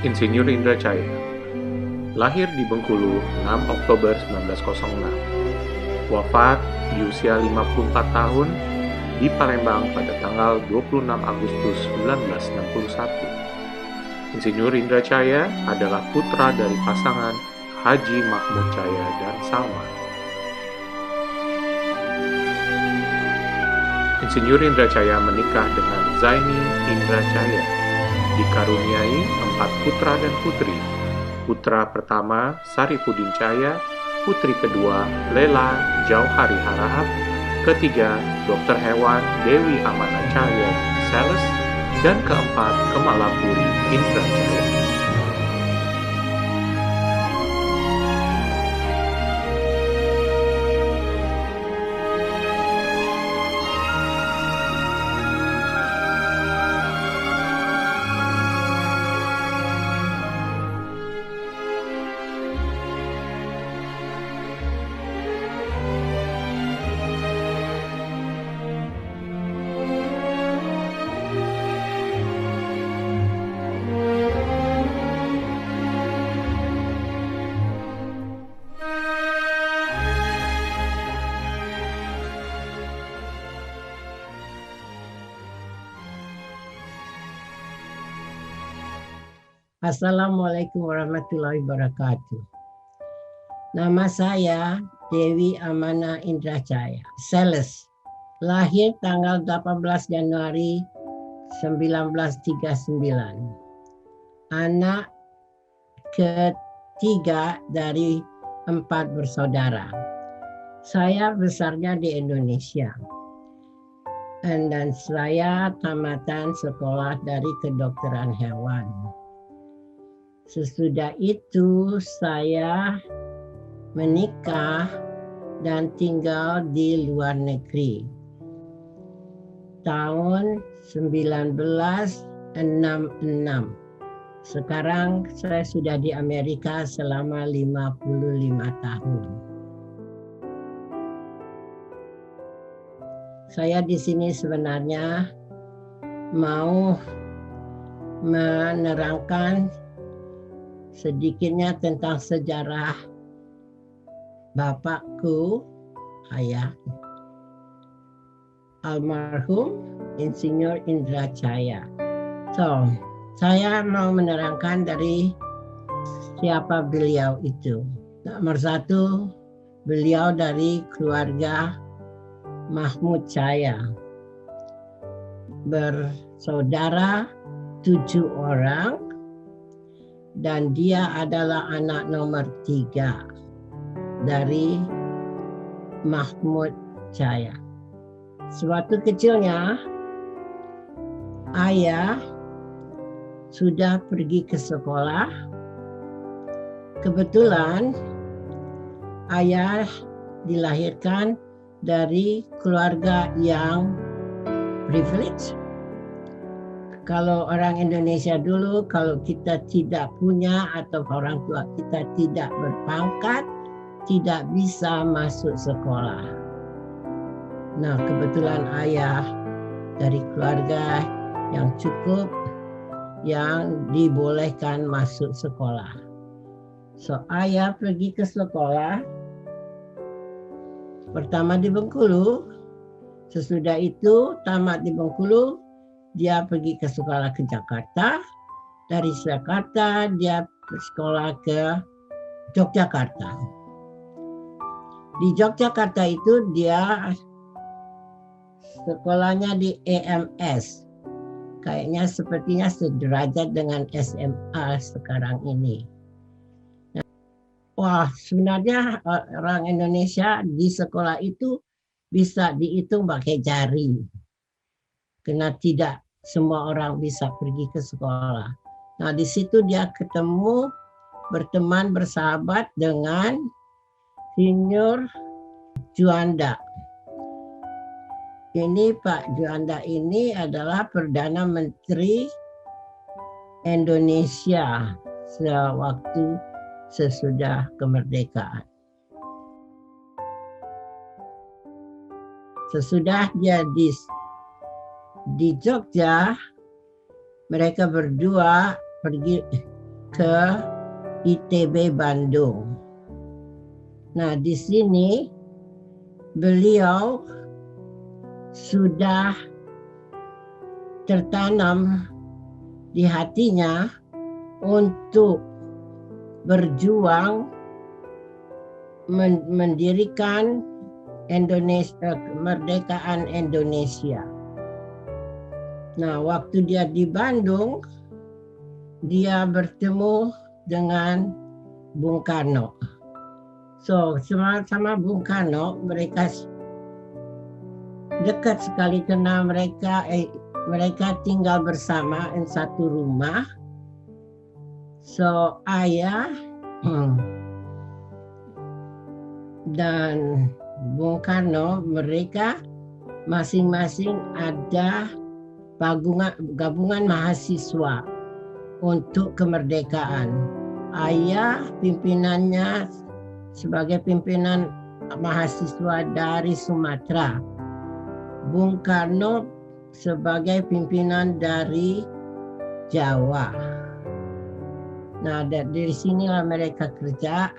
Insinyur Indra Caya, lahir di Bengkulu 6 Oktober 1906, wafat di usia 54 tahun di Palembang pada tanggal 26 Agustus 1961. Insinyur Indra Caya adalah putra dari pasangan Haji Mahmud Caya dan Salma. Insinyur Indra Caya menikah dengan Zaini Indra Caya, dikaruniai 4 putra dan putri. Putra pertama Saripudin Caya, putri kedua Lela Jauhari Harahap, ketiga Dr. Hewan Dewi Amana Caya Sales, dan keempat Kemalapuri Indra Caya. Assalamualaikum warahmatullahi wabarakatuh. Nama saya Dewi Amana Indra Caya, Sales. Lahir tanggal 18 Januari 1939. Anak ketiga dari 4 bersaudara. Saya besarnya di Indonesia. Dan saya tamatan sekolah dari kedokteran hewan. Sesudah itu saya menikah dan tinggal di luar negeri. Tahun 1966. Sekarang saya sudah di Amerika selama 55 tahun. Saya di sini sebenarnya mau menerangkan sedikitnya tentang sejarah bapakku, ayah, almarhum Insinyur Indra Caya. Saya mau menerangkan dari siapa beliau itu. Nomor 1, beliau dari keluarga Mahmud Caya. Bersaudara 7 orang. Dan dia adalah anak nomor 3 dari Mahmud Caya. Sewaktu kecilnya, ayah sudah pergi ke sekolah. Kebetulan ayah dilahirkan dari keluarga yang privilege. Kalau orang Indonesia dulu, kalau kita tidak punya atau orang tua kita tidak berpangkat, tidak bisa masuk sekolah. Nah, kebetulan ayah dari keluarga yang cukup, yang dibolehkan masuk sekolah. Ayah pergi ke sekolah, pertama di Bengkulu. Sesudah itu tamat di Bengkulu, dia pergi ke sekolah ke Jakarta. Dari Jakarta dia bersekolah ke Yogyakarta. Di Yogyakarta itu dia sekolahnya di EMS. Kayaknya sepertinya sederajat dengan SMA sekarang ini. Wah, sebenarnya orang Indonesia di sekolah itu bisa dihitung pakai jari. Karena tidak semua orang bisa pergi ke sekolah. Nah, di situ dia berteman, bersahabat dengan Insinyur Juanda. Ini Pak Juanda ini adalah Perdana Menteri Indonesia sewaktu sesudah kemerdekaan. Sesudah dia di Jogja, mereka berdua pergi ke ITB Bandung. Nah, di sini beliau sudah tertanam di hatinya untuk berjuang mendirikan Indonesia, kemerdekaan Indonesia. Nah, waktu dia di Bandung, dia bertemu dengan Bung Karno. So, sama Bung Karno, mereka dekat sekali karena mereka tinggal bersama di satu rumah. So, ayah dan Bung Karno, mereka masing-masing ada gabungan mahasiswa untuk kemerdekaan. Ayah pimpinannya sebagai pimpinan mahasiswa dari Sumatera. Bung Karno sebagai pimpinan dari Jawa. Nah, dari sinilah mereka kerja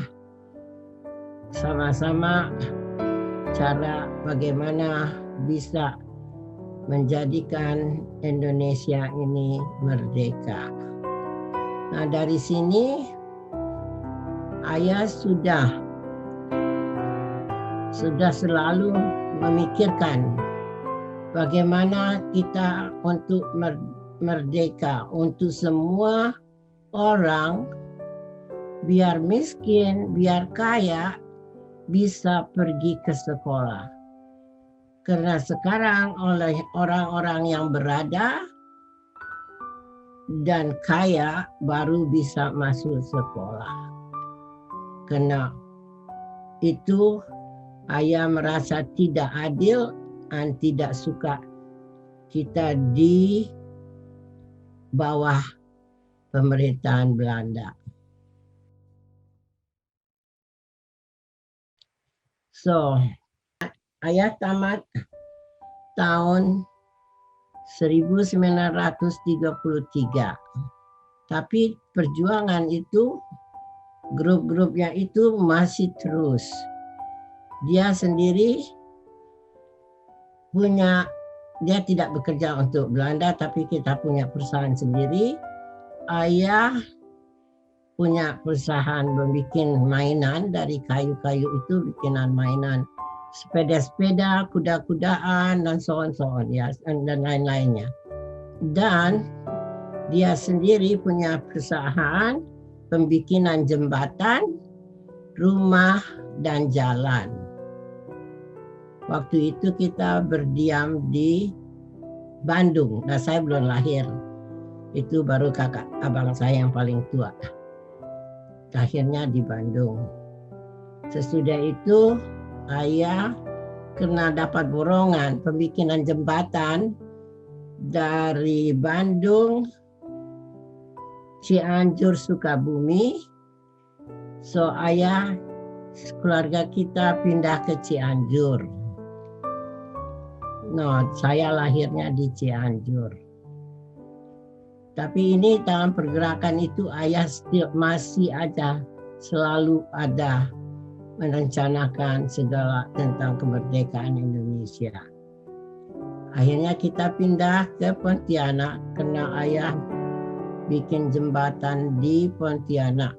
sama-sama cara bagaimana bisa menjadikan Indonesia ini merdeka. Nah, dari sini ayah sudah selalu memikirkan bagaimana kita untuk merdeka untuk semua orang, biar miskin, biar kaya, bisa pergi ke sekolah. Karena sekarang oleh orang-orang yang berada dan kaya baru bisa masuk sekolah. Karena itu ayah merasa tidak adil dan tidak suka kita di bawah pemerintahan Belanda. So, ayah tamat tahun 1933. Tapi perjuangan itu, grup-grupnya itu masih terus. Dia sendiri dia tidak bekerja untuk Belanda, tapi kita punya perusahaan sendiri. Ayah punya perusahaan membuat mainan dari kayu-kayu itu, bikinan mainan sepeda-sepeda, kuda-kudaan, dan so on ya, dan lain-lainnya. Dan dia sendiri punya perusahaan pembikinan jembatan, rumah, dan jalan. Waktu itu kita berdiam di Bandung. Nah, saya belum lahir. Itu baru kakak abang saya yang paling tua. Akhirnya di Bandung. Sesudah itu ayah kena dapat borongan pembikinan jembatan dari Bandung, Cianjur, Sukabumi. So ayah, keluarga kita pindah ke Cianjur. No, saya lahirnya di Cianjur. Tapi ini dalam pergerakan itu ayah masih ada, selalu ada merencanakan segala tentang kemerdekaan Indonesia. Akhirnya kita pindah ke Pontianak karena ayah bikin jembatan di Pontianak.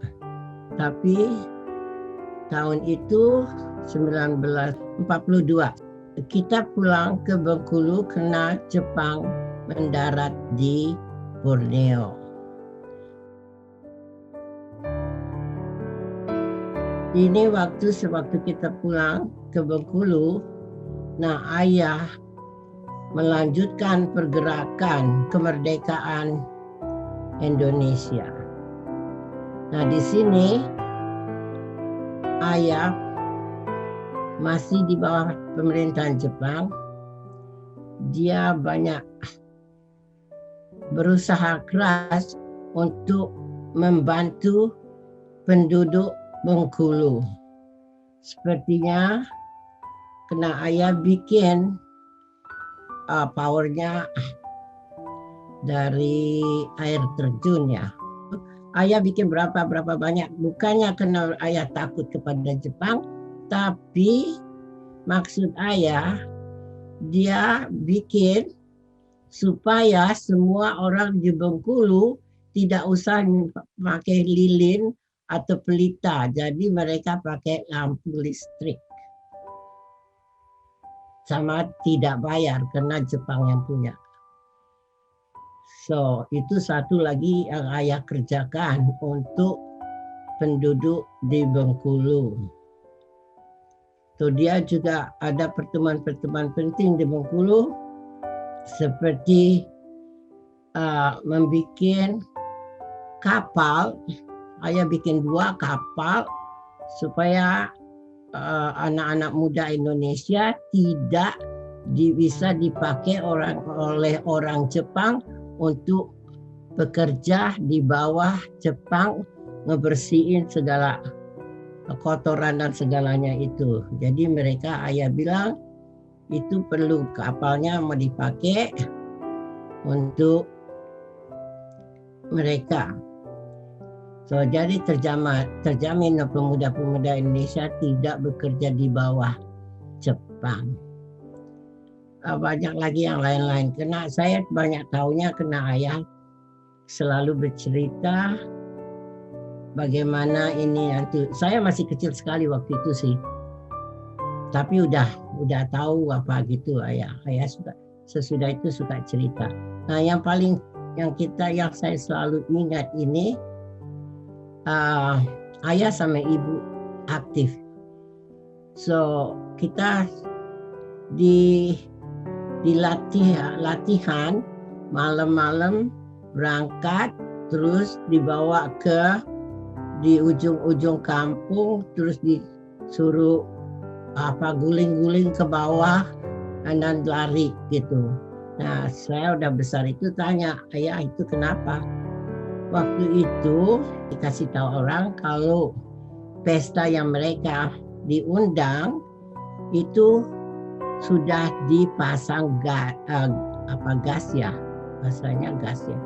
Tapi tahun itu 1942 kita pulang ke Bengkulu karena Jepang mendarat di Borneo. Ini sewaktu kita pulang ke Bengkulu, nah ayah melanjutkan pergerakan kemerdekaan Indonesia. Nah di sini ayah masih di bawah pemerintahan Jepang. Dia banyak berusaha keras untuk membantu penduduk Bengkulu. Sepertinya kena ayah bikin powernya dari air terjun ya. ayah bikin berapa banyak, bukannya karena ayah takut kepada Jepang, tapi maksud ayah dia bikin supaya semua orang di Bengkulu tidak usah pakai lilin atau pelita, jadi mereka pakai lampu listrik sama tidak bayar karena Jepang yang punya. So, itu satu lagi yang ayah kerjakan untuk penduduk di Bengkulu. So, dia juga ada pertemuan-pertemuan penting di Bengkulu seperti membuat kapal. Ayah bikin 2 kapal supaya anak-anak muda Indonesia tidak bisa dipakai oleh orang Jepang untuk bekerja di bawah Jepang, ngebersihin segala kotoran dan segalanya itu. Jadi mereka, ayah bilang itu perlu kapalnya mau dipakai untuk mereka. So, jadi terjamin pemuda-pemuda Indonesia tidak bekerja di bawah Jepang. Banyak lagi yang lain-lain. Karena saya banyak tahunya karena ayah selalu bercerita bagaimana ini nanti. Saya masih kecil sekali waktu itu sih. Tapi udah tahu apa gitu ayah. Ayah sesudah itu suka cerita. Nah, yang saya selalu ingat ini, ayah sama ibu aktif. So, kita latihan malam-malam berangkat, terus dibawa di ujung-ujung kampung, terus disuruh guling-guling ke bawah dan lari gitu. Nah, saya udah besar itu tanya, ayah itu kenapa? Waktu itu dikasih tahu orang kalau pesta yang mereka diundang itu sudah dipasang gas ya, bahasanya gas ya.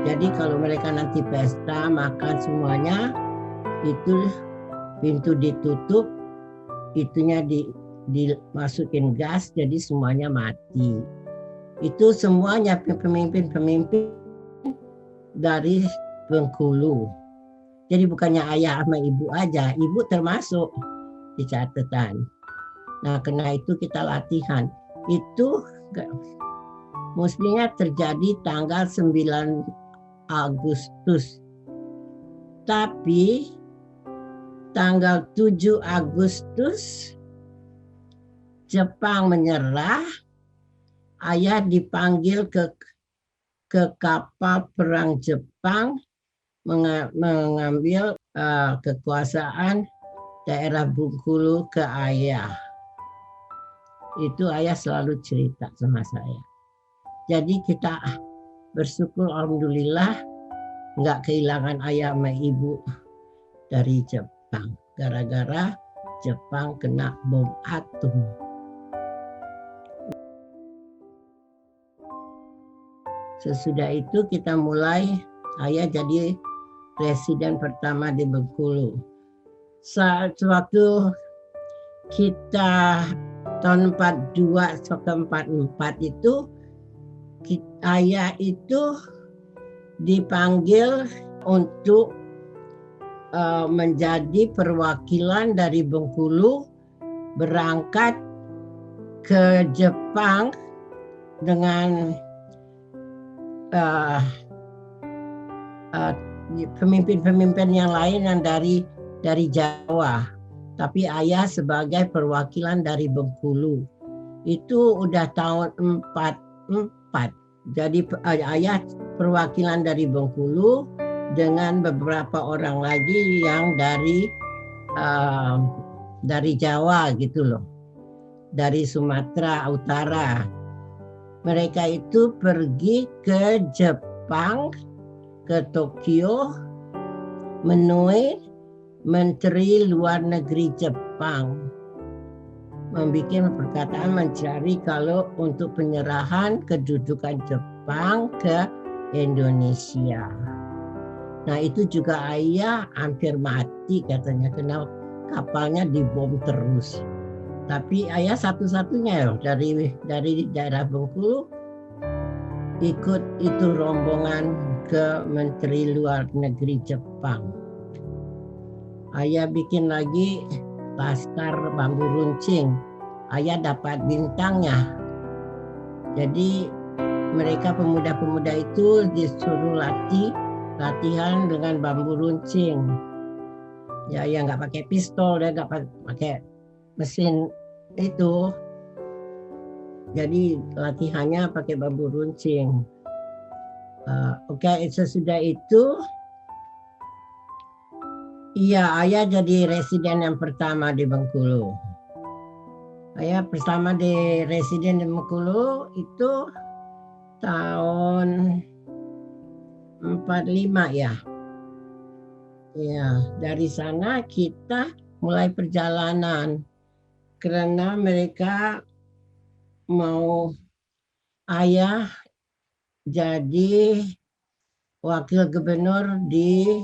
Jadi kalau mereka nanti pesta makan semuanya, itu pintu ditutup, itunya dimasukin gas, jadi semuanya mati. Itu semuanya pemimpin dari Bengkulu. Jadi bukannya ayah sama ibu aja, ibu termasuk di catatan. Nah, karena itu kita latihan. Itu mestinya terjadi tanggal 9 Agustus. Tapi tanggal 7 Agustus Jepang menyerah. Ayah dipanggil ke kapal perang Jepang mengambil kekuasaan daerah Bengkulu ke ayah. Itu ayah selalu cerita sama saya. Jadi kita bersyukur alhamdulillah nggak kehilangan ayah sama ibu dari Jepang. Gara-gara Jepang kena bom atom. Sesudah itu kita mulai, ayah jadi presiden pertama di Bengkulu. Sewaktu kita tahun 42 sampai 44 itu, ayah itu dipanggil untuk menjadi perwakilan dari Bengkulu berangkat ke Jepang dengan pemimpin-pemimpin yang lain yang dari Jawa, tapi ayah sebagai perwakilan dari Bengkulu. Itu udah tahun 44. Jadi ayah perwakilan dari Bengkulu dengan beberapa orang lagi yang dari Jawa gitu loh, dari Sumatera Utara. Mereka itu pergi ke Jepang, ke Tokyo, menemui Menteri Luar Negeri Jepang, membuat perkataan mencari kalau untuk penyerahan kedudukan Jepang ke Indonesia. Nah itu juga ayah hampir mati katanya karena kapalnya dibom terus. Tapi ayah satu-satunya dari daerah Bengkulu ikut itu rombongan ke Menteri Luar Negeri Jepang. Ayah bikin lagi Laskar Bambu Runcing. Ayah dapat bintangnya. Jadi mereka pemuda-pemuda itu disuruh latihan dengan bambu runcing. Ya nggak pakai pistol, dia nggak pakai mesin itu. Jadi latihannya pakai bambu runcing. Sesudah itu, ayah jadi residen yang pertama di Bengkulu. Ayah pertama di residen di Bengkulu itu tahun 45 ya. Ya, dari sana kita mulai perjalanan karena mereka mau ayah jadi wakil gubernur di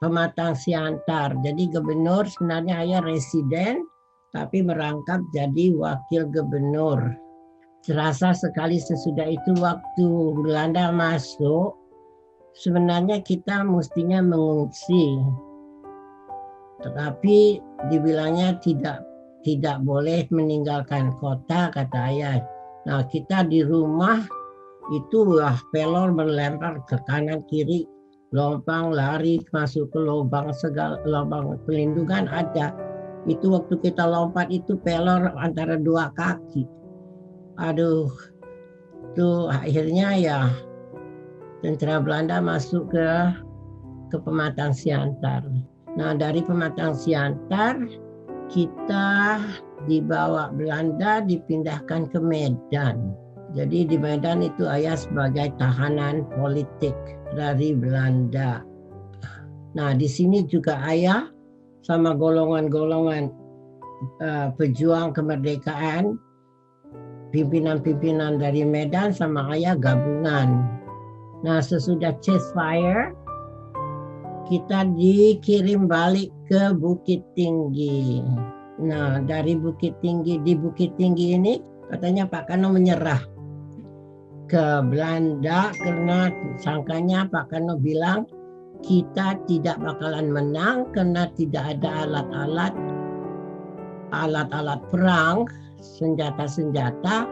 Pematang Siantar. Jadi gubernur sebenarnya ayah residen tapi merangkap jadi wakil gubernur. Terasa sekali sesudah itu waktu Belanda masuk, sebenarnya kita mestinya mengungsi. Tetapi dibilangnya tidak boleh meninggalkan kota, kata ayah. Nah, kita di rumah itu pelor melempar ke kanan kiri, lubang lari masuk ke lubang, segala lubang pelindungan ada. Itu waktu kita lompat itu pelor antara dua kaki. Aduh, itu akhirnya tentara Belanda masuk ke Pematang Siantar. Nah, dari Pematang Siantar kita dibawa Belanda dipindahkan ke Medan. Jadi di Medan itu ayah sebagai tahanan politik dari Belanda. Nah, di sini juga ayah sama golongan-golongan pejuang kemerdekaan, pimpinan-pimpinan dari Medan sama ayah gabungan. Nah, sesudah ceasefire, kita dikirim balik ke Bukit Tinggi. Nah, di Bukit Tinggi ini katanya Pak Karno menyerah ke Belanda karena sangkanya Pak Karno bilang kita tidak bakalan menang karena tidak ada alat-alat perang, senjata-senjata.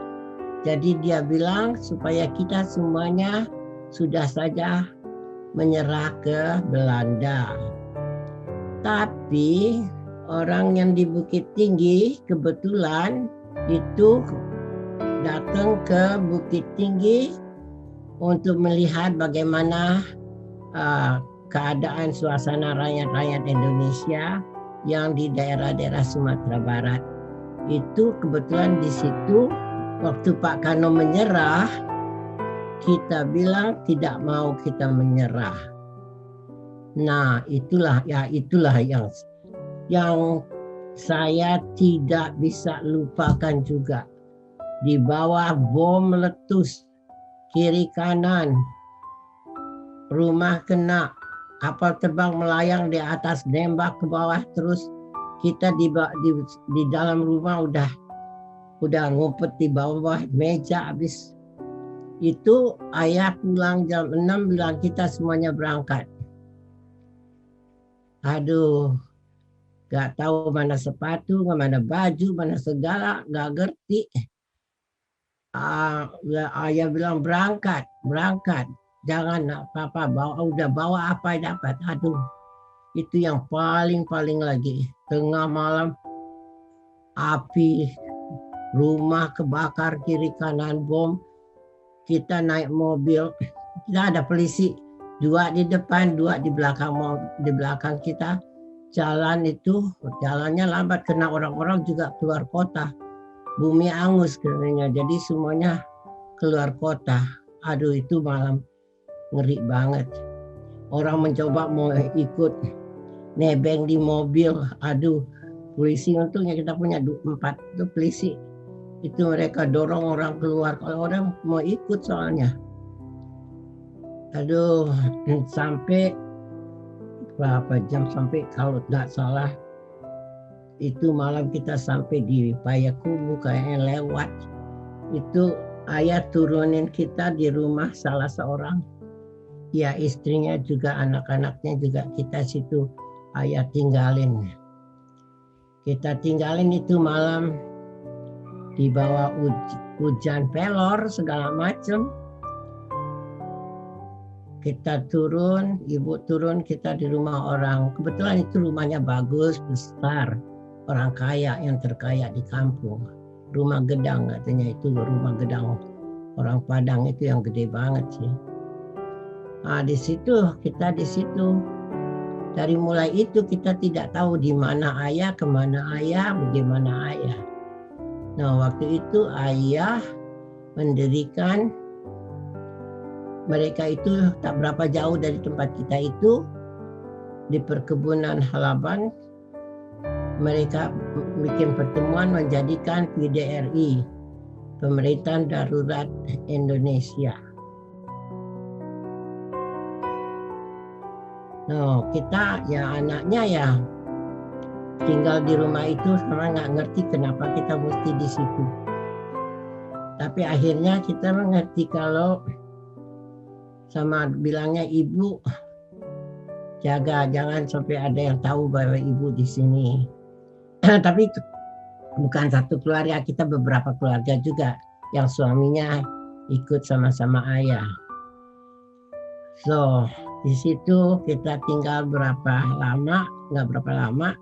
Jadi dia bilang supaya kita semuanya sudah saja menyerah ke Belanda. Tapi orang yang di Bukit Tinggi kebetulan itu datang ke Bukit Tinggi untuk melihat bagaimana keadaan suasana rakyat-rakyat Indonesia yang di daerah-daerah Sumatera Barat. Itu kebetulan di situ waktu Pak Karno menyerah, kita bilang tidak mau kita menyerah. Nah, itulah yang saya tidak bisa lupakan juga. Di bawah bom meletus kiri kanan, rumah kena, kapal terbang melayang di atas, nembak ke bawah, terus kita di dalam rumah udah ngumpet di bawah meja habis. Itu ayah pulang jam 6 bilang kita semuanya berangkat. Aduh, gak tahu mana sepatu, mana baju, mana segala, gak ngerti. Ayah bilang berangkat. Jangan apa-apa, bawa apa yang dapat. Aduh, itu yang paling lagi. Tengah malam, api, rumah kebakar kiri kanan bom. Kita naik mobil, kita ada polisi, 2 di depan, 2 di belakang kita. Jalannya lambat karena orang-orang juga keluar kota. Bumi angus katanya, jadi semuanya keluar kota. Aduh, itu malam ngeri banget. Orang mencoba mau ikut nebeng di mobil. Aduh, polisi untungnya kita punya 4 itu polisi. Itu mereka dorong orang keluar. Kalau orang mau ikut soalnya. Aduh, sampai berapa jam sampai, kalau tidak salah itu malam kita sampai di Payakumbuh kayaknya lewat. Itu ayah turunin kita di rumah salah seorang, ya istrinya juga anak-anaknya juga kita situ ayah tinggalin. Kita tinggalin itu malam di bawah hujan pelor segala macam. Kita turun, ibu turun, kita di rumah orang. Kebetulan itu rumahnya bagus, besar. Orang kaya yang terkaya di kampung. Rumah gedang katanya, itu rumah gedang orang Padang itu yang gede banget sih. Nah, di situ kita di situ. Dari mulai itu kita tidak tahu di mana ayah, kemana ayah, bagaimana ayah. Nah, waktu itu ayah mendirikan, mereka itu tak berapa jauh dari tempat kita itu, di perkebunan halaman, mereka bikin pertemuan menjadikan PDRI, Pemerintahan Darurat Indonesia. Nah, kita ya anaknya ya tinggal di rumah itu karena nggak ngerti kenapa kita mesti di situ. Tapi akhirnya kita mengerti kalau sama bilangnya ibu, jaga jangan sampai ada yang tahu bahwa ibu di sini. Tapi bukan satu keluarga, kita beberapa keluarga juga yang suaminya ikut sama-sama ayah. So di situ kita tinggal berapa lama, nggak berapa lama.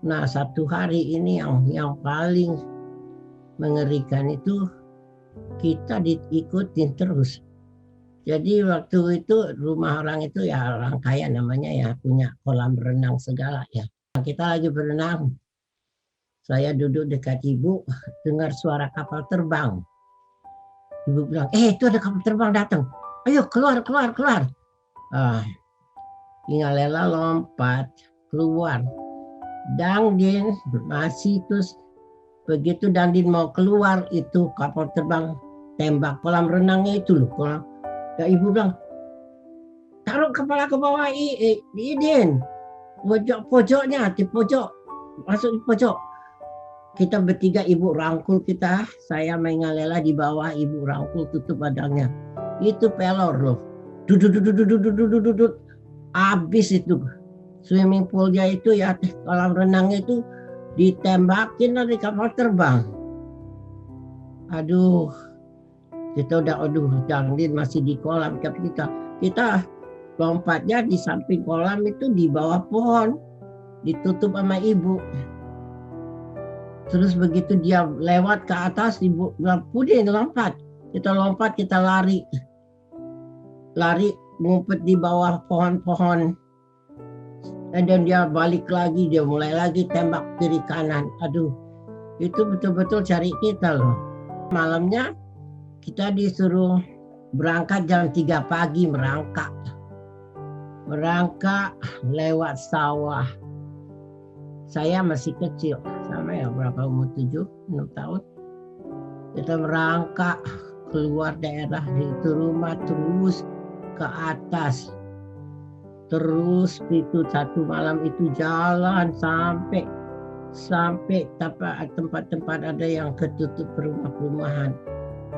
Nah, satu hari ini yang paling mengerikan itu kita diikutin terus. Jadi waktu itu rumah orang itu ya orang kaya namanya ya, punya kolam renang segala ya. Kita lagi berenang, saya duduk dekat ibu, dengar suara kapal terbang. Ibu bilang, itu ada kapal terbang datang, ayo keluar. Ingalela lompat keluar. Dangdin masih terus begitu Dangdin mau keluar itu kapal terbang tembak kolam renangnya itu loh. Ya, ibu bilang, taruh kepala ke bawah Idin, pojoknya di pojok, masuk di pojok. Kita bertiga, ibu rangkul kita, saya main ngalela di bawah, ibu rangkul tutup badannya. Itu pelor loh, dudut, habis itu. Swimming poolnya itu ya, kolam renangnya itu ditembakin dari kapal terbang. Aduh. Kita udah, Dangdin masih di kolam, tapi kita lompatnya di samping kolam itu di bawah pohon, ditutup sama ibu. Terus begitu dia lewat ke atas, ibu bilang, Pudin lompat. Kita lompat, kita lari ngumpet di bawah pohon-pohon. Dan dia balik lagi, dia mulai lagi tembak kiri kanan. Aduh, itu betul-betul cari kita loh. Malamnya kita disuruh berangkat jam 3 pagi, merangkak lewat sawah. Saya masih kecil, sama ya berapa umur 7-6 tahun. Kita merangkak keluar daerah itu rumah terus ke atas. Terus itu satu malam itu jalan sampai tempat-tempat ada yang ketutup rumah-rumahan.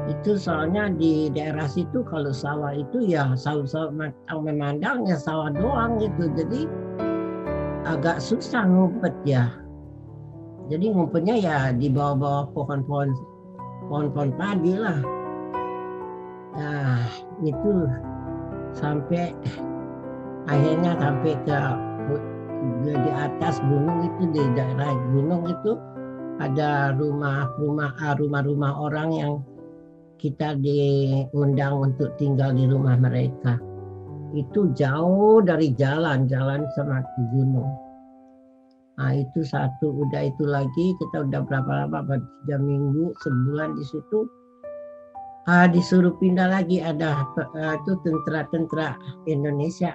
Itu soalnya di daerah situ kalau sawah itu ya sawah memandangnya sawah doang gitu. Jadi agak susah ngumpet ya. Jadi ngumpetnya ya di bawah-bawah pohon-pohon padi lah. Nah, itu sampai akhirnya sampai ke di atas gunung itu, di daerah gunung itu ada rumah-rumah orang yang kita diundang untuk tinggal di rumah mereka. Itu jauh dari jalan sama di gunung. Nah itu satu, udah itu lagi kita udah berapa lama, 3 minggu, sebulan di situ. Disuruh pindah lagi, ada itu tentara Indonesia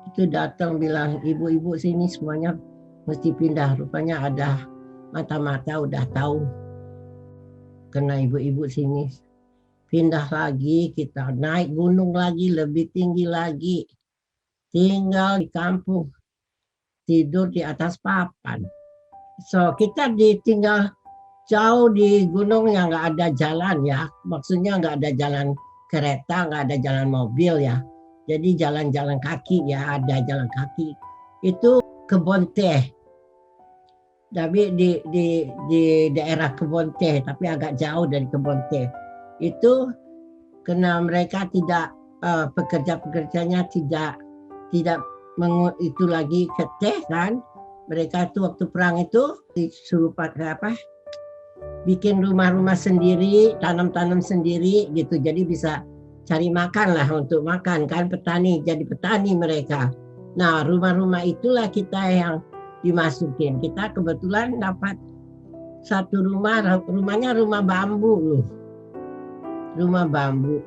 itu datang bilang, ibu-ibu sini semuanya mesti pindah. Rupanya ada mata-mata udah tahu kena ibu-ibu sini. Pindah lagi, kita naik gunung lagi, lebih tinggi lagi. tinggal di kampung, tidur di atas papan. So kita ditinggal jauh di gunung yang nggak ada jalan ya, maksudnya nggak ada jalan kereta, nggak ada jalan mobil ya. Jadi jalan-jalan kaki ya, ada jalan kaki. Itu kebun teh. Tapi di daerah kebun teh, tapi agak jauh dari kebun teh. Itu karena mereka tidak pekerja-pekerjanya tidak itu lagi ke teh kan. Mereka itu waktu perang itu disuruh pakai apa? Bikin rumah-rumah sendiri, tanam-tanam sendiri gitu. Jadi bisa cari makan lah untuk makan kan, petani, jadi petani mereka. Nah rumah-rumah itulah kita yang dimasukin. Kita kebetulan dapat satu rumahnya rumah bambu loh. Rumah bambu.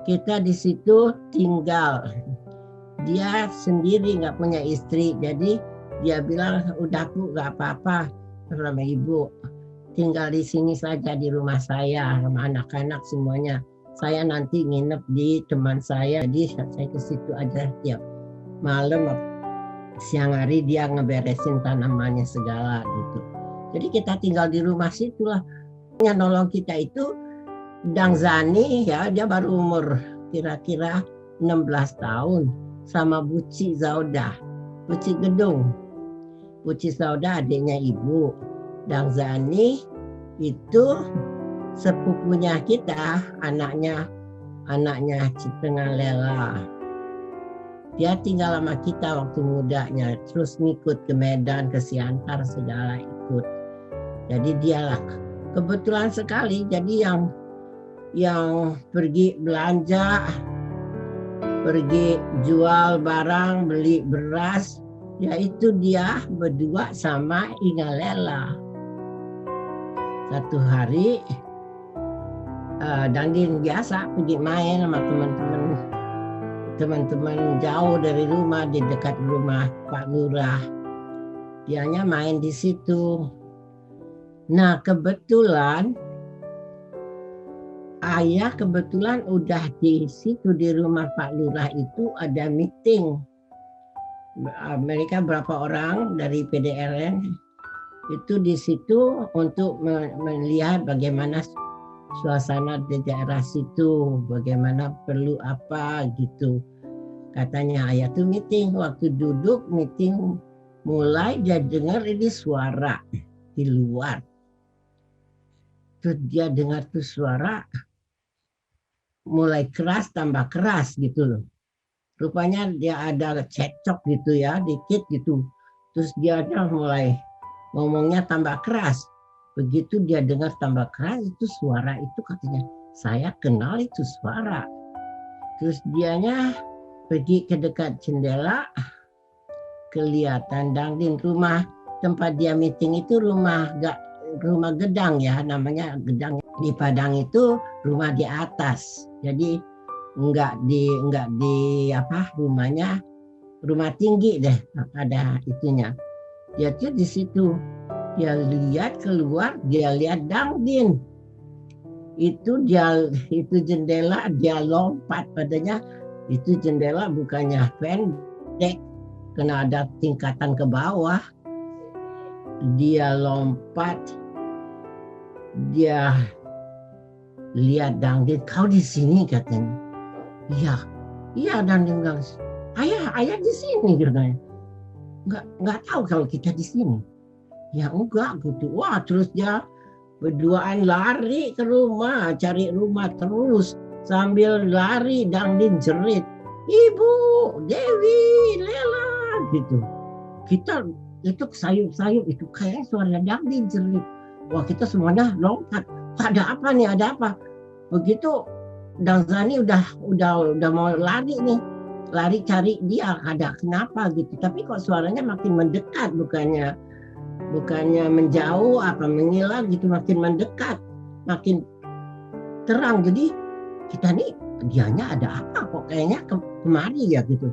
Kita di situ tinggal. Dia sendiri nggak punya istri, jadi dia bilang udah aku nggak apa-apa sama ibu. Tinggal di sini saja di rumah saya sama anak-anak semuanya. Saya nanti nginep di teman saya, jadi saya ke situ aja tiap malam, siang hari dia ngeberesin tanamannya segala gitu. Jadi kita tinggal di rumah situ lah. Yang nolong kita itu Dang Zani ya, dia baru umur kira-kira 16 tahun sama Buci Zauda, Buci Gedung. Buci Zauda adiknya ibu. Dang Zani itu sepupunya kita, anaknya Citengan Lela. Dia tinggal sama kita waktu mudanya, terus ngikut ke Medan, ke Siantar segala ikut. Jadi dialah kebetulan sekali jadi yang pergi belanja, pergi jual barang, beli beras, yaitu dia berdua sama Inga Lela. Satu hari Dandin biasa pergi main sama teman-teman jauh dari rumah, di dekat rumah Pak Lurah. Dianya main di situ. Nah kebetulan ayah udah di situ di rumah Pak Lurah itu ada meeting. Mereka berapa orang dari PDRN itu di situ untuk melihat bagaimana suasana di daerah situ, bagaimana perlu apa gitu. Katanya ayah tuh meeting, waktu duduk meeting mulai dia dengar ini suara di luar. Terus dia dengar tuh suara mulai keras tambah keras gitu loh. Rupanya dia ada cekcok gitu ya, dikit gitu. Terus dia mulai ngomongnya tambah keras. Begitu dia dengar tambah keras itu suara itu katanya, saya kenal itu suara. Terus dianya pergi ke dekat jendela, kelihatan Dangdin rumah tempat dia meeting itu rumah gedang ya, namanya gedang di Padang itu rumah di atas. Jadi enggak di apa rumahnya rumah tinggi deh, ada itunya. Dia tuh di situ. Dia lihat keluar, dia lihat Dangdin. Itu jendela, dia lompat padanya. Itu jendela bukannya pendek, kena ada tingkatan ke bawah. Dia lompat, dia lihat Dangdin, kau di sini katanya. Iya Dangdin bilang, ayah di sini katanya. Nggak tahu kalau kita di sini. Ya enggak gitu. Wah terus dia berduaan lari ke rumah, cari rumah terus. Sambil lari Dangdin jerit, Ibu, Dewi, Lela gitu. Kita itu sayup-sayup, itu kayak suara Dangdin jerit. Wah kita semuanya lompat. Ada apa nih, ada apa? Begitu Dang Zani udah mau lari nih. Lari cari dia, ada kenapa gitu. Tapi kok suaranya makin mendekat, bukannya menjauh apa menghilang gitu, makin mendekat, makin terang. Jadi kita nih dianya ada apa kok kayaknya kemari ya gitu.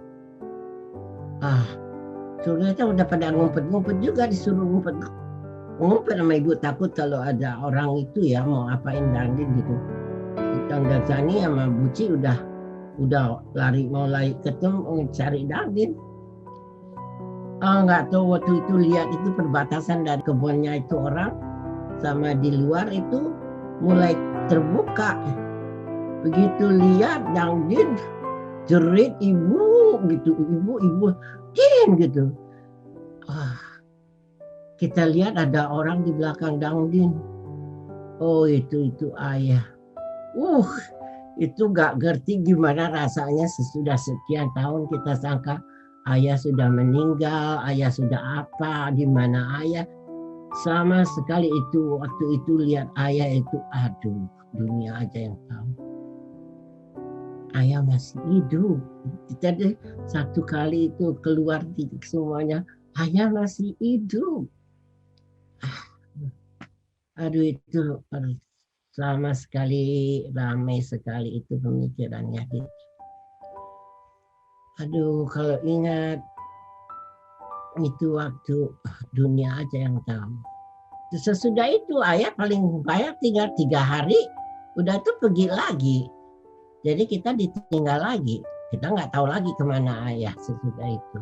Ternyata udah pada ngumpet-ngumpet juga, disuruh ngumpet sama ibu, takut kalau ada orang itu ya mau apain Dangdin gitu. Dang Zani sama Buci udah udah mulai ketemu cari daging. Nggak tahu waktu itu lihat itu perbatasan dari kebunnya itu orang sama di luar itu mulai terbuka. Begitu lihat Dang Din jerit ibu gitu, ibu Din gitu. Kita lihat ada orang di belakang Dang Din. Oh itu ayah. Itu gak ngerti gimana rasanya sesudah sekian tahun kita sangka ayah sudah meninggal, ayah sudah apa, di mana ayah. Sama sekali itu waktu itu lihat ayah itu, aduh, dunia aja yang tahu. Ayah masih hidup. Jadi satu kali itu keluar semuanya, ayah masih hidup. Aduh itu sama sekali, ramai sekali itu pemikirannya. Aduh kalau ingat itu waktu dunia aja yang tahu. Sesudah itu ayah paling banyak tinggal 3 hari, udah tuh pergi lagi. Jadi kita ditinggal lagi, kita nggak tahu lagi kemana ayah sesudah itu.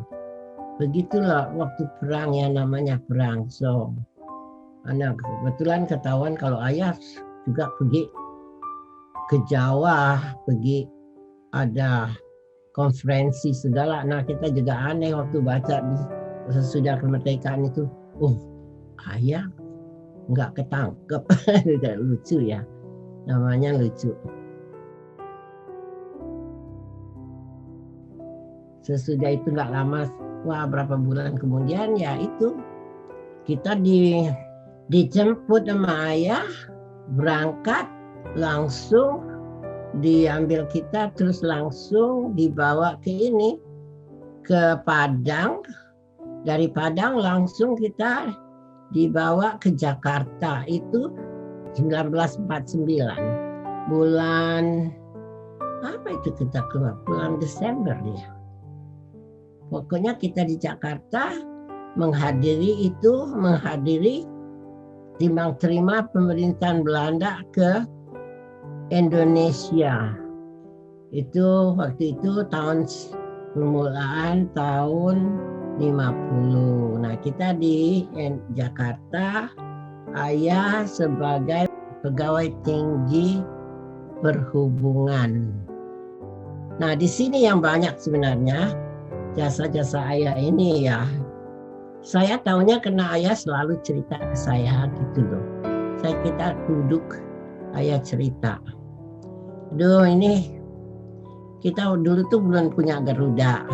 Begitulah waktu perang yang namanya perang. So, kebetulan ketahuan kalau ayah juga pergi ke Jawa, pergi ada konferensi segala. Nah kita juga aneh waktu baca sesudah kemerdekaan itu, ayah nggak ketangkep. Lucu ya, namanya lucu. Sesudah itu nggak lama, berapa bulan kemudian ya itu kita dijemput sama ayah, berangkat langsung diambil kita terus langsung dibawa ke Padang. Dari Padang langsung kita dibawa ke Jakarta itu 1949 bulan apa itu kita keluar, bulan Desember ya. Pokoknya kita di Jakarta menghadiri timbang terima pemerintahan Belanda ke Indonesia. Itu waktu itu permulaan tahun 50. Nah kita di Jakarta, ayah sebagai pegawai tinggi perhubungan. Nah di sini yang banyak sebenarnya jasa-jasa ayah ini ya. Saya tahunya karena ayah selalu cerita ke saya gitu loh. Kita duduk, ayah cerita. Aduh ini kita dulu tuh belum punya Garuda.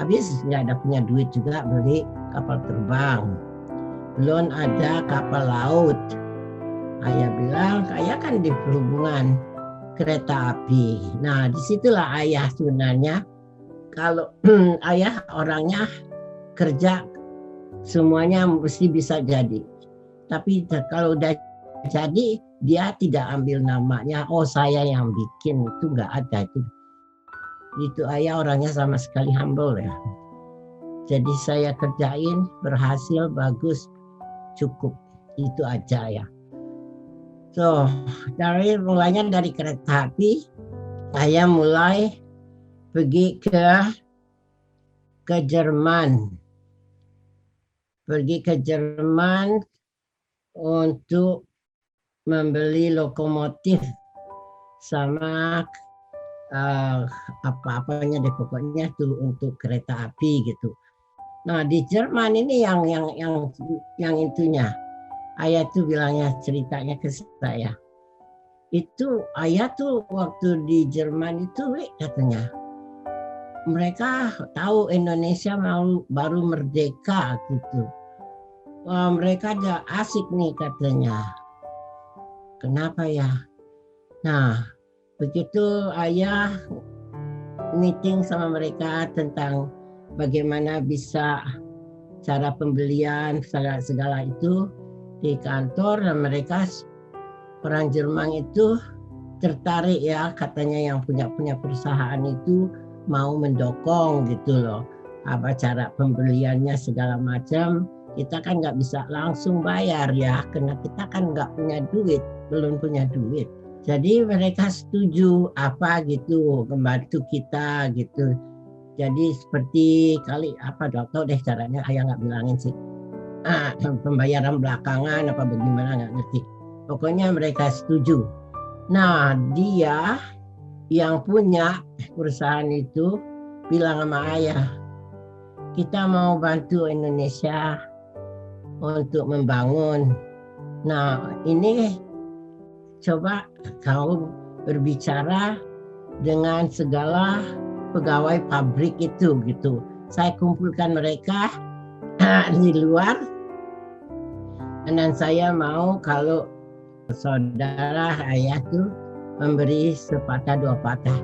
Habis nggak ada punya duit juga beli kapal terbang. Belum ada kapal laut. Ayah bilang, ayah kan di perhubungan kereta api. Nah disitulah ayah sebenarnya. Kalau ayah orangnya kerja semuanya mesti bisa jadi. Tapi kalau udah jadi dia tidak ambil namanya. Saya yang bikin, itu nggak ada itu. Itu ayah orangnya sama sekali humble ya. Jadi saya kerjain berhasil bagus cukup itu aja ya. So mulainya dari kereta api, saya mulai pergi ke Jerman. Pergi ke Jerman untuk membeli lokomotif sama apa-apanya deh pokoknya tuh untuk kereta api gitu. Nah di Jerman ini yang intinya ayah tuh bilangnya ceritanya ke saya. Itu ayah tuh waktu di Jerman itu katanya mereka tahu Indonesia baru merdeka gitu. Wah, mereka aja asik nih katanya. Kenapa ya? Nah, begitu ayah meeting sama mereka tentang bagaimana bisa cara pembelian segala itu di kantor, dan mereka orang Jerman itu tertarik ya, katanya yang punya perusahaan itu mau mendukung gitu loh, apa cara pembeliannya segala macam. Kita kan nggak bisa langsung bayar ya, karena kita kan nggak punya duit, belum punya duit. Jadi mereka setuju apa gitu membantu kita gitu. Jadi seperti kali apa tahu deh caranya, ayah nggak bilangin sih. Pembayaran belakangan apa bagaimana nggak ngerti. Pokoknya mereka setuju. Nah dia yang punya perusahaan itu bilang sama ayah, kita mau bantu Indonesia untuk membangun. Nah ini coba kau berbicara dengan segala pegawai pabrik itu gitu. Saya kumpulkan mereka di luar, dan saya mau kalau saudara ayah tuh memberi sepatah dua patah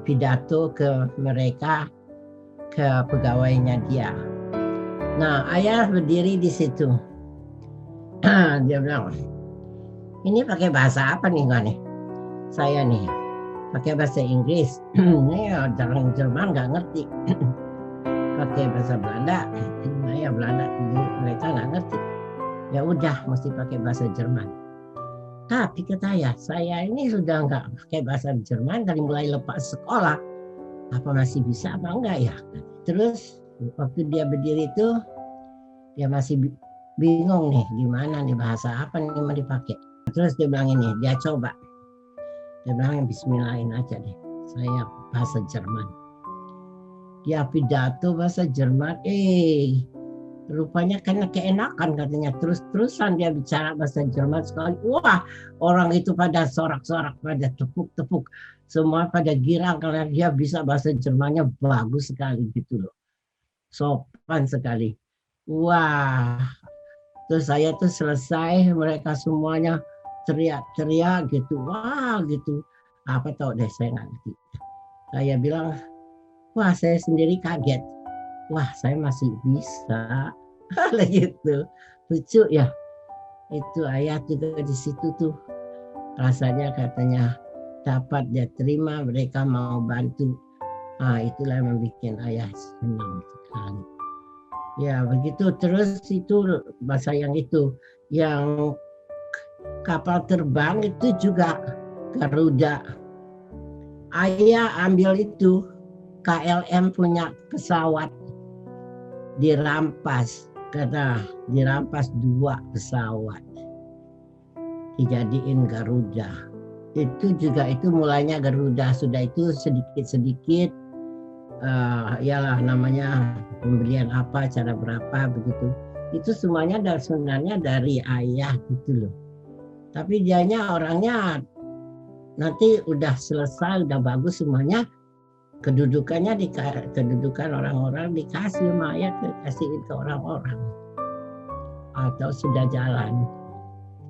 pidato ke mereka, ke pegawainya dia. Nah ayah berdiri di situ. Dia bilang, ini pakai bahasa apa nih nggak nih? Saya nih pakai bahasa Inggris. Ini orang Jerman nggak ngerti. Pakai bahasa Belanda, ya Belanda mereka nggak ngerti. Ya udah mesti pakai bahasa Jerman. Tapi kata saya ini sudah nggak pakai bahasa Jerman dari mulai lepas sekolah. Apa masih bisa apa enggak ya? Terus waktu dia berdiri itu dia masih bingung nih gimana nih bahasa apa nih mau dipakai. Terus dia bilang ini, dia coba. Dia bilang bismillahin aja deh. Saya bahasa Jerman. Dia pidato bahasa Jerman. Rupanya karena keenakan katanya. Terus-terusan dia bicara bahasa Jerman sekali. Wah, orang itu pada sorak-sorak, pada tepuk-tepuk. Semua pada girang karena dia bisa bahasa Jermannya bagus sekali gitu loh. Sopan sekali. Wah, terus saya tuh selesai, mereka semuanya teriak-teriak gitu, wah gitu. Apa tahu deh, saya nggak ngerti. Saya bilang, wah saya sendiri kaget. Wah saya masih bisa. Gitu. Lucu ya. Itu ayah juga di situ tuh. Rasanya katanya dapat dia terima, mereka mau bantu. Itulah yang membuat ayah senang sekali. Ya begitu. Terus itu bahasa yang itu. Yang kapal terbang itu juga Garuda. Ayah ambil itu, KLM punya pesawat dirampas, karena dirampas 2 pesawat dijadiin Garuda. Itu juga itu mulainya Garuda, sudah itu sedikit-sedikit yalah namanya pembelian apa, cara berapa begitu. Itu semuanya sebenarnya dari ayah gitu loh. Tapi dianya orangnya nanti udah selesai, udah bagus semuanya, kedudukannya kedudukan orang-orang dikasih sama ayah, kasihin ke orang-orang atau sudah jalan.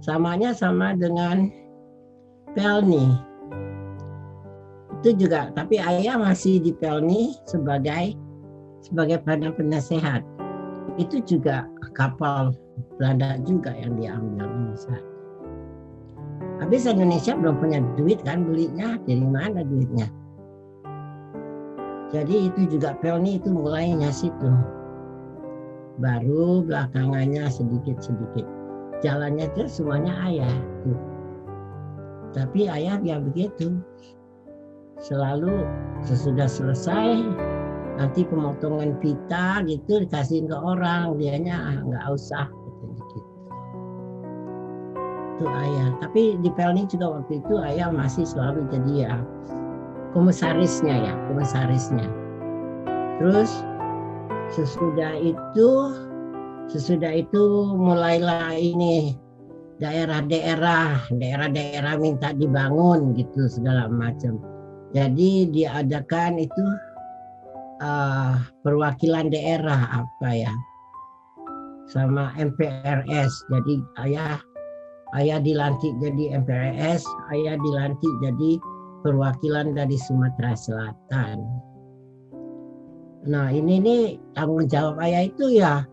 Samanya sama dengan Pelni. Itu juga, tapi ayah masih di Pelni sebagai penasehat. Itu juga kapal Belanda juga yang diambil. Habis Indonesia belum punya duit kan belinya, dari mana duitnya? Jadi itu juga Pelni itu mulainya situ. Baru belakangannya sedikit-sedikit. Jalannya itu semuanya ayah. Tuh. Tapi ayah ya begitu. Selalu sesudah selesai, nanti pemotongan pita gitu dikasihin ke orang, dianya nggak usah. Gitu. Itu ayah. Tapi di Pelni juga waktu itu ayah masih selalu jadi ya komisarisnya. Terus sesudah itu mulailah ini daerah-daerah minta dibangun gitu segala macam. Jadi diadakan itu perwakilan daerah apa ya sama MPRS. Jadi ayah dilantik jadi MPRS, ayah dilantik jadi perwakilan dari Sumatera Selatan. Nah ini nih tanggung jawab ayah itu ya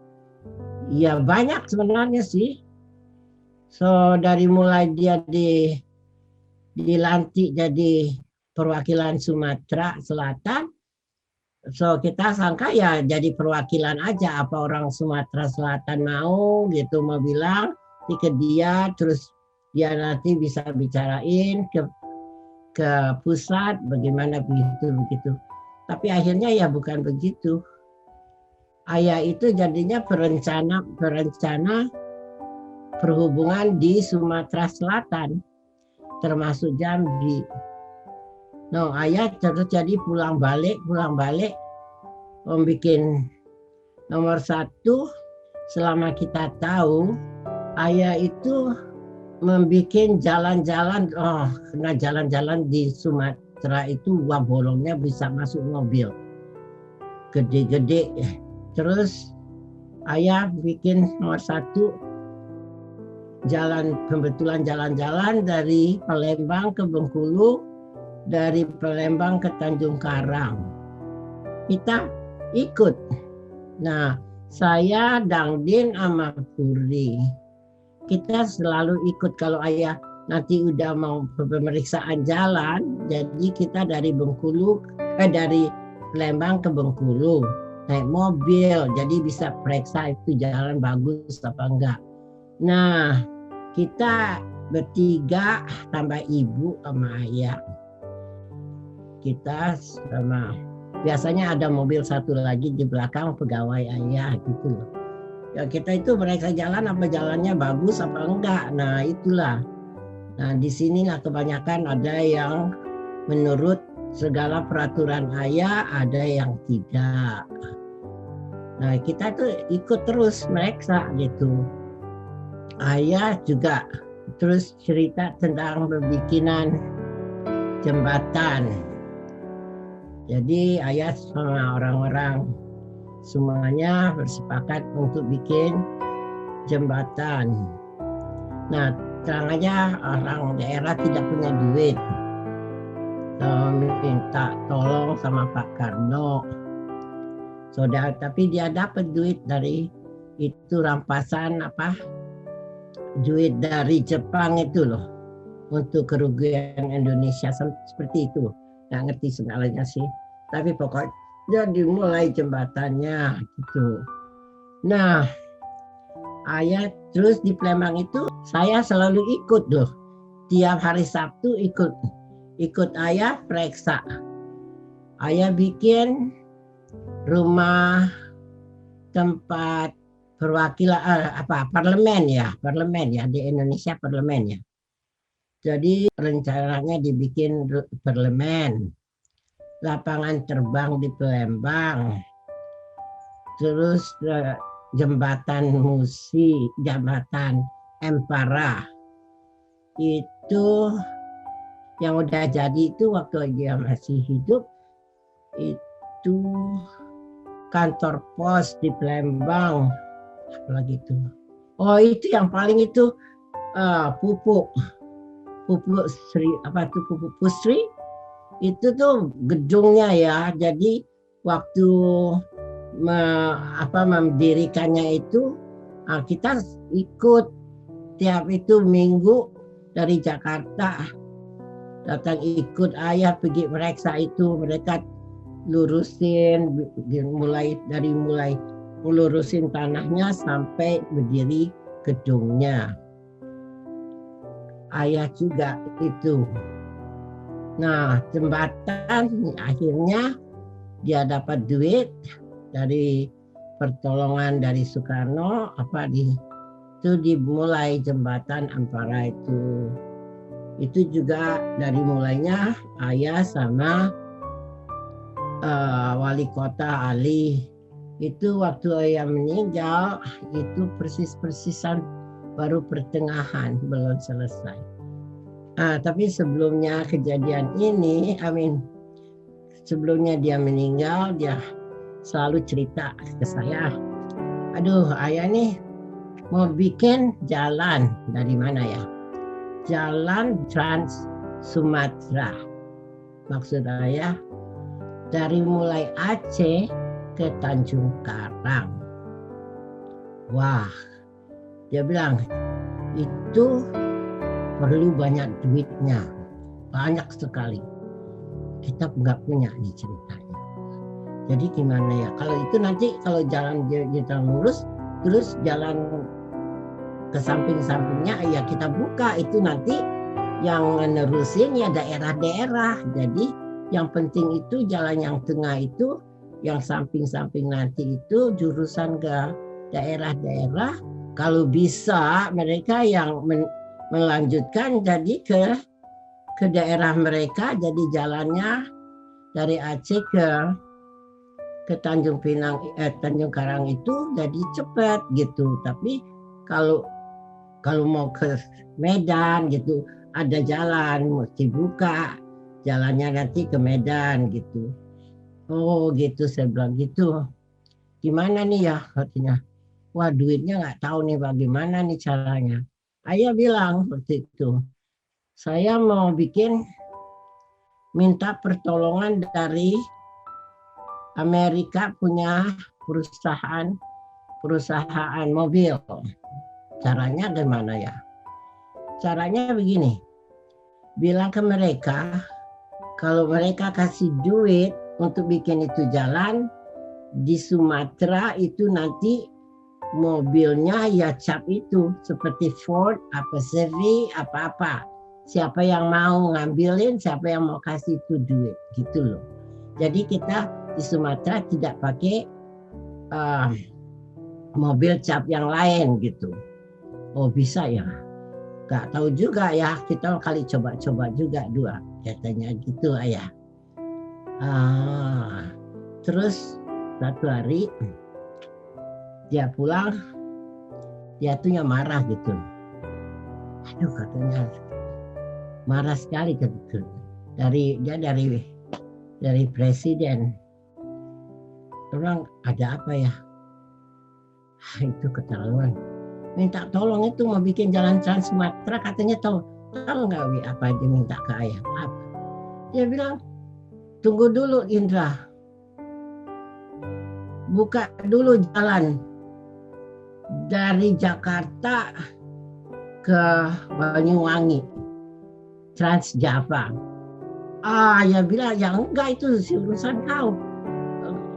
banyak sebenarnya sih. So dari mulai dia dilantik jadi perwakilan Sumatera Selatan, so kita sangka ya jadi perwakilan aja, apa orang Sumatera Selatan mau gitu, mau bilang ke dia, terus dia nanti bisa bicarain ke pusat bagaimana begitu. Tapi akhirnya ya bukan begitu. Ayah itu jadinya perencana perhubungan di Sumatera Selatan, termasuk Jambi. No, ayah terus jadi pulang balik, membuat nomor satu. Selama kita tahu, ayah itu membuat jalan-jalan, karena jalan-jalan di Sumatera itu bolongnya bisa masuk mobil, gede-gede. Terus ayah bikin nomor satu kebetulan jalan-jalan dari Palembang ke Bengkulu, dari Palembang ke Tanjung Karang. Kita ikut. Nah, saya, Dangdin, sama Puri, kita selalu ikut kalau ayah nanti udah mau pemeriksaan jalan. Jadi kita dari Palembang ke Bengkulu naik mobil, jadi bisa periksa itu jalan bagus apa enggak. Nah, kita bertiga tambah ibu sama ayah. Kita biasanya ada mobil satu lagi di belakang pegawai ayah gitu loh. Ya kita itu mereka jalan apa jalannya bagus apa enggak. Nah itulah. Nah disinilah kebanyakan ada yang menurut segala peraturan ayah, ada yang tidak. Nah kita tuh ikut terus mereka gitu. Ayah juga terus cerita tentang pembikinan jembatan. Jadi ayah sama orang-orang semuanya bersepakat untuk bikin jembatan. Nah, terang aja orang daerah tidak punya duit. Minta tolong sama Pak Karno. Tapi dia dapat duit dari itu rampasan duit dari Jepang itu loh, untuk kerugian Indonesia seperti itu. Nggak ngerti sebenarnya sih, tapi pokoknya dimulai jembatannya gitu. Nah, ayah terus di Palembang itu saya selalu ikut loh, tiap hari Sabtu ikut ayah periksa. Ayah bikin rumah tempat perwakilan parlemen ya di Indonesia, parlemen ya. Jadi rencananya dibikin parlemen, lapangan terbang di Palembang, terus jembatan Musi, jembatan Empara. Itu yang udah jadi itu waktu dia masih hidup, itu kantor pos di Palembang. Apalagi itu. Oh itu yang paling itu pupuk Pusri itu tuh gedungnya ya. Jadi waktu mendirikannya itu kita ikut tiap itu minggu dari Jakarta datang ikut ayah pergi meriksa itu. Mereka lurusin mulai melurusin tanahnya sampai berdiri gedungnya. Ayah juga itu. Nah, jembatan akhirnya dia dapat duit dari pertolongan dari Soekarno itu dimulai jembatan Ampara itu. Itu juga dari mulainya ayah sama wali kota Ali. Itu waktu ayah meninggal itu persis-persisan baru pertengahan, belum selesai. Tapi sebelumnya kejadian ini, sebelumnya dia meninggal, dia selalu cerita ke saya, aduh ayah nih mau bikin jalan dari mana ya? Jalan Trans Sumatera. Maksud ayah dari mulai Aceh ke Tanjung Karang. Wah, dia bilang itu perlu banyak duitnya, banyak sekali. Kita nggak punya nih ceritanya. Jadi gimana ya? Kalau itu nanti kalau jalan lurus, terus jalan ke samping-sampingnya ya kita buka, itu nanti yang nerusin ya daerah-daerah. Jadi yang penting itu jalan yang tengah itu, yang samping-samping nanti itu jurusan ke daerah-daerah. Kalau bisa mereka yang melanjutkan jadi ke daerah mereka, jadi jalannya dari Aceh ke Tanjung Pinang, Tanjung Karang itu jadi cepat gitu. Tapi kalau mau ke Medan gitu, ada jalan mesti buka jalannya nanti ke Medan gitu. Oh gitu, saya bilang gitu. Gimana nih ya katanya? Wah duitnya nggak tahu nih bagaimana nih caranya. Ayah bilang seperti itu. Saya mau minta pertolongan dari Amerika, punya perusahaan mobil. Caranya gimana ya? Caranya begini. Bilang ke mereka, kalau mereka kasih duit untuk bikin itu jalan, di Sumatera itu nanti mobilnya ya cap itu seperti Ford, apa Chevy, apa-apa. Siapa yang mau ngambilin, siapa yang mau kasih itu duit, gitu loh. Jadi kita di Sumatera tidak pakai mobil cap yang lain gitu. Oh bisa ya? Gak tahu juga ya, kita kali coba-coba juga dua, katanya gitu ayah. Terus satu hari dia pulang, dia tuh yang marah gitu. Aduh katanya marah sekali gitu. Dari presiden. Orang ada apa ya? Itu keterlaluan. Minta tolong itu mau bikin jalan Trans Sumatera, katanya tahu nggak Wi apa dia minta ke ayah? Apa? Dia bilang tunggu dulu Indra, buka dulu jalan dari Jakarta ke Banyuwangi, Trans Java. Ya bilang ya enggak, itu urusan kau,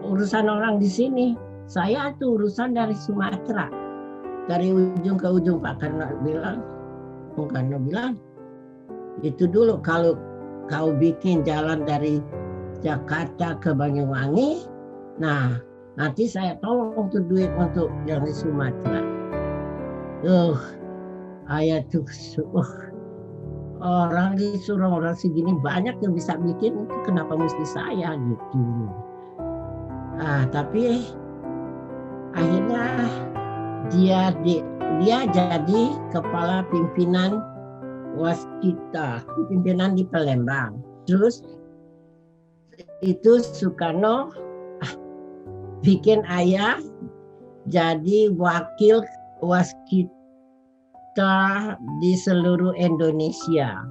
urusan orang di sini. Saya tuh urusan dari Sumatera. Dari ujung ke ujung. Pak Karno bilang itu dulu, kalau kau bikin jalan dari Jakarta ke Banyuwangi, nah nanti saya tolong tuh duit untuk yang di Sumatera. Ayah tuh orang disuruh orang segini banyak yang bisa bikin, itu kenapa mesti saya gitu. Tapi akhirnya dia jadi kepala pimpinan Waskita, pimpinan di Palembang. Terus itu Soekarno bikin ayah jadi wakil Waskita di seluruh Indonesia.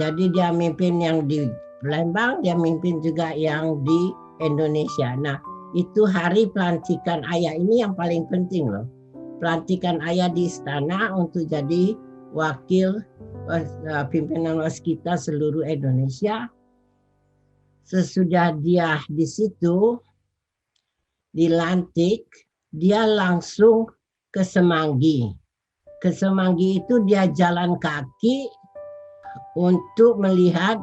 Jadi dia mimpin yang di Palembang, dia mimpin juga yang di Indonesia. Nah, itu hari pelantikan ayah ini yang paling penting loh. Pelantikan ayah di istana untuk jadi wakil pimpinan Waskita seluruh Indonesia. Sesudah dia di situ dilantik, dia langsung ke Semanggi. Ke Semanggi itu dia jalan kaki untuk melihat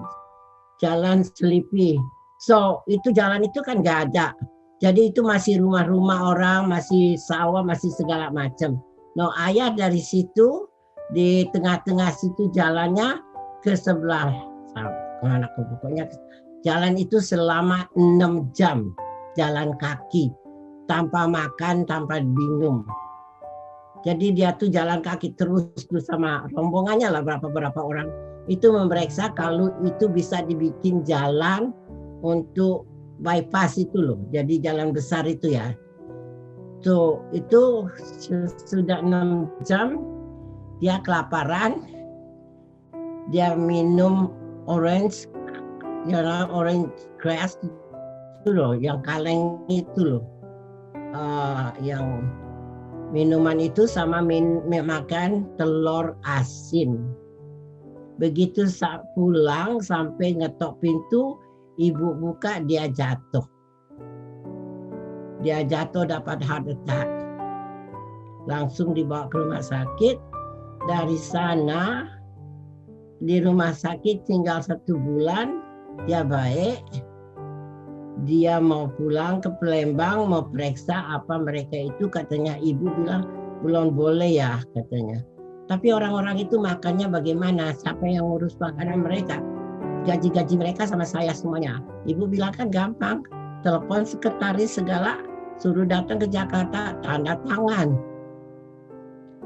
jalan Selipi. So itu jalan itu kan nggak ada. Jadi itu masih rumah-rumah orang, masih sawah, masih segala macam. No, ayah dari situ, di tengah-tengah situ jalannya ke sebelah. Pokoknya jalan itu selama 6 jam. Jalan kaki. Tanpa makan, tanpa minum. Jadi dia tuh jalan kaki terus sama rombongannya lah, berapa orang. Itu memeriksa kalau itu bisa dibikin jalan untuk bypass itu loh, jadi jalan besar itu ya. Tuh itu sudah 6 jam dia kelaparan, dia minum orange grass itu loh, yang kaleng itu loh, yang minuman itu sama makan telur asin. Begitu pulang sampai ngetok pintu, ibu buka, dia jatuh. Dia jatuh dapat heart attack. langsung dibawa ke rumah sakit. Dari sana di rumah sakit tinggal 1 bulan, dia baik. Dia mau pulang ke Palembang, mau periksa apa mereka itu, katanya ibu bilang belum boleh ya katanya. Tapi orang-orang itu makannya bagaimana? Siapa yang ngurus makanan mereka? Gaji-gaji mereka sama saya semuanya. Ibu bilang kan gampang, telepon sekretaris segala, suruh datang ke Jakarta, tanda tangan.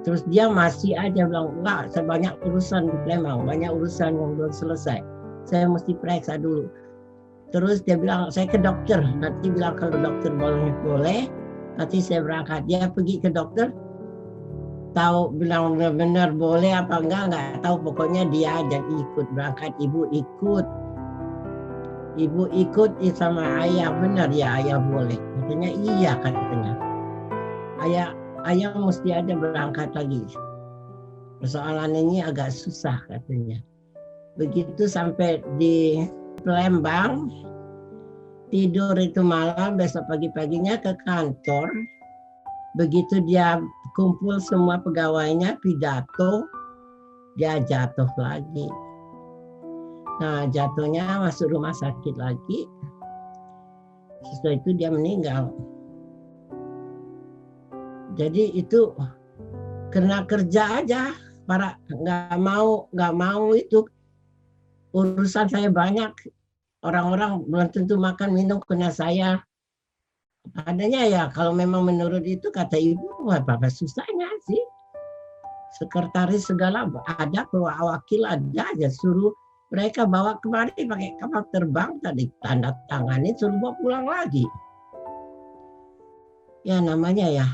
Terus dia masih aja bilang, enggak, saya banyak urusan di Palembang, banyak urusan yang belum selesai. Saya mesti periksa dulu. Terus dia bilang, saya ke dokter. Nanti bilang kalau dokter boleh, nanti saya berangkat. Dia pergi ke dokter, tahu bilang benar-benar boleh apa enggak tahu. Pokoknya dia aja ikut berangkat. Ibu ikut sama ayah, benar ya ayah boleh. Katanya iya katanya. Ayah mesti aja berangkat lagi. Persoalan ini agak susah katanya. Begitu sampai di Palembang, tidur itu malam, besok pagi-paginya ke kantor. Begitu dia kumpul semua pegawainya, pidato, dia jatuh lagi. Nah, jatuhnya masuk rumah sakit lagi. Setelah itu dia meninggal. Jadi itu kena kerja aja, para nggak mau itu urusan saya banyak. Orang-orang belum tentu makan minum kena saya. Adanya ya kalau memang menurut itu kata ibu, apa susahnya sih? Sekretaris segala ada, wakil ada aja, suruh mereka bawa kemari pakai kapal terbang, tadi tanda tangani suruh bawa pulang lagi. Ya namanya ya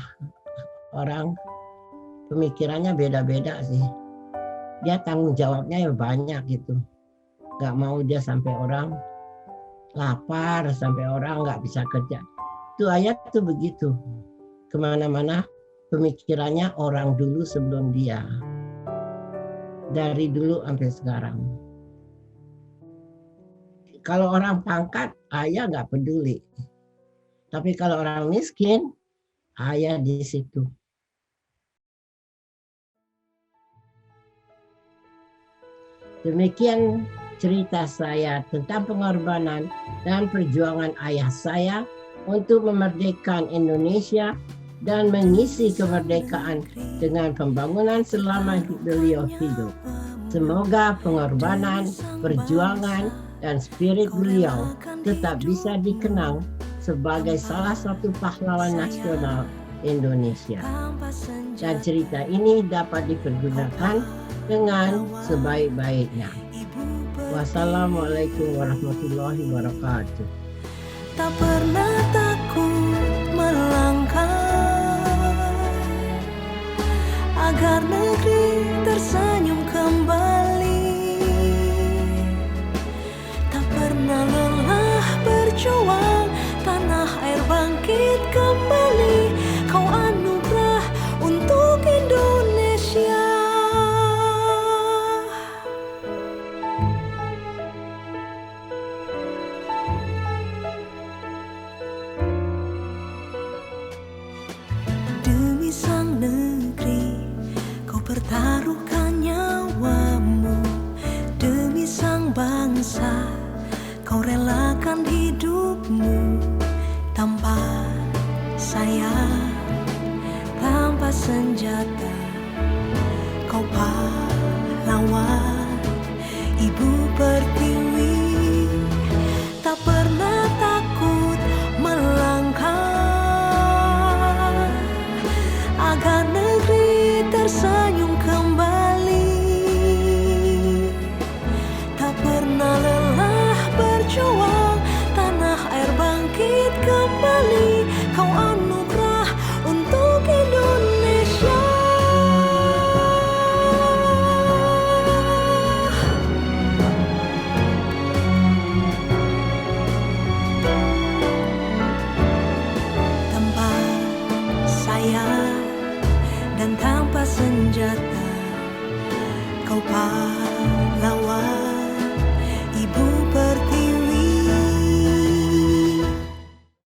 orang pemikirannya beda-beda sih. Dia tanggung jawabnya ya banyak gitu. Gak mau dia sampai orang lapar, sampai orang gak bisa kerja. Itu ayat tuh begitu. Kemana-mana pemikirannya orang dulu sebelum dia. Dari dulu sampai sekarang. Kalau orang pangkat, ayah gak peduli. Tapi kalau orang miskin, ayah di situ. Demikian cerita saya tentang pengorbanan dan perjuangan ayah saya untuk memerdekakan Indonesia dan mengisi kemerdekaan dengan pembangunan selama beliau hidup. Semoga pengorbanan, perjuangan, dan spirit beliau tetap bisa dikenang sebagai salah satu pahlawan nasional Indonesia. Dan cerita ini dapat dipergunakan dengan sebaik-baiknya. Wassalamualaikum warahmatullahi wabarakatuh. Tak pernah takut melangkah agar negeri tersenyum kembali. Tak pernah lelah berjuang, tanah air bangkit kembali. Kau anugerah untuk Indonesia. Demi sang negeri, kau pertaruhkan nyawamu. Demi sang bangsa, kau relakan hidupmu. Tanpa sayang, tanpa senjata, kau pahlawan, ibu pertiwi.